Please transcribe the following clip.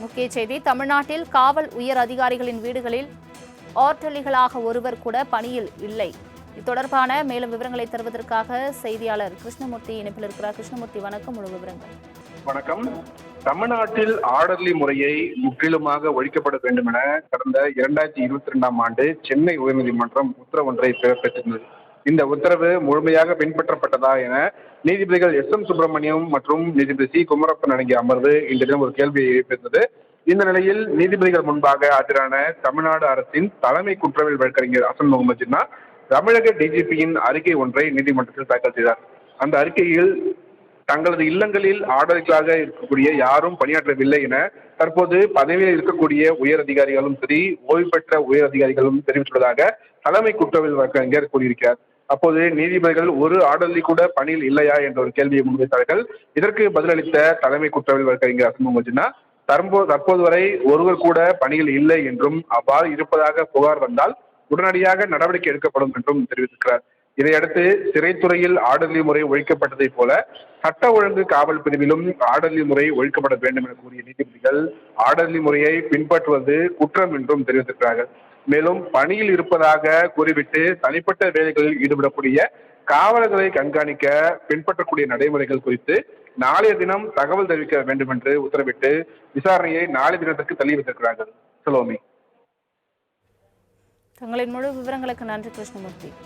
முக்கிய செய்தி. தமிழ்நாட்டில் காவல் உயர் அதிகாரிகளின் வீடுகளில் ஆர்டலிகளாக ஒருவர் கூட பணியில் இல்லை. இது தொடர்பான மேலும் விவரங்களை தருவதற்காக செய்தியாளர் கிருஷ்ணமூர்த்தி இணைப்பில் இருக்கிறார். கிருஷ்ணமூர்த்தி, வணக்கம். முழு விவரங்கள். வணக்கம். தமிழ்நாட்டில் ஆர்டர்லி முறையை முற்றிலுமாக ஒழிக்கப்பட வேண்டும் என கடந்த 2022ஆம் ஆண்டு சென்னை உயர்நீதிமன்றம் உத்தரவு ஒன்றை பிறப்பித்திருந்தது. இந்த உத்தரவு முழுமையாக பின்பற்றப்பட்டதா என நீதிபதிகள் எஸ்.எம். சுப்பிரமணியம் மற்றும் நீதிபதி சி. குமரப்பன் அடங்கிய அமர்வு இந்த தினம் ஒரு கேள்வியை எழுப்பியிருந்தது. இந்த நிலையில் நீதிபதிகள் முன்பாக ஆஜரான தமிழ்நாடு அரசின் தலைமை குற்றவியல் வழக்கறிஞர் ஹசன் முகமது ஜின்னா தமிழக டிஜிபியின் அறிக்கை ஒன்றை நீதிமன்றத்தில் தாக்கல் செய்தார். அந்த அறிக்கையில் தங்களது இல்லங்களில் ஆர்டர்களாக இருக்கக்கூடிய யாரும் பணியாற்றவில்லை என தற்போது பதவியில் இருக்கக்கூடிய உயர் அதிகாரிகளும் சரி, ஓய்வு பெற்ற உயர் அதிகாரிகளும் தெரிவித்துள்ளதாக தலைமை குற்றவியல் வழக்கறிஞர் கூறியிருக்கிறார். அப்போது நீதிபதிகள் ஒரு ஆர்டர்லி கூட பணியில் இல்லையா என்ற ஒரு கேள்வியை முன்வைத்தார்கள். இதற்கு பதிலளித்த தலைமை குற்றவியல் வழக்கறிஞர் ஹசன் முகமது ஜின்னா தற்போது வரை ஒருவர் கூட பணியில் இல்லை என்றும் அவ்வாறு இருப்பதாக புகார் வந்தால் உடனடியாக நடவடிக்கை எடுக்கப்படும் என்றும் தெரிவித்திருக்கிறார். இதையடுத்து சிறைத்துறையில் ஆர்டர்லி முறை ஒழிக்கப்பட்டதை போல சட்ட ஒழுங்கு காவல் பிரிவிலும் ஆர்டர்லி முறை ஒழிக்கப்பட வேண்டும் என கூறிய நீதிபதிகள் ஆர்டர்லி முறையை பின்பற்றுவது குற்றம் என்றும் தெரிவித்திருக்கிறார்கள். மேலும் பணியில் இருப்பதாக கூறிவிட்டு தனிப்பட்ட வேலைகளில் ஈடுபடக்கூடிய காவலர்களை கண்காணிக்க பின்பற்றக்கூடிய நடைமுறைகள் குறித்து நாளைய தினம் தகவல் தெரிவிக்க வேண்டும் என்று உத்தரவிட்டு விசாரணையை நாளை தினத்திற்கு தள்ளி வைத்திருக்கிறார்கள். சலோமி. தங்களின் முழு விவரங்களுக்கு நன்றி கிருஷ்ணமூர்த்தி.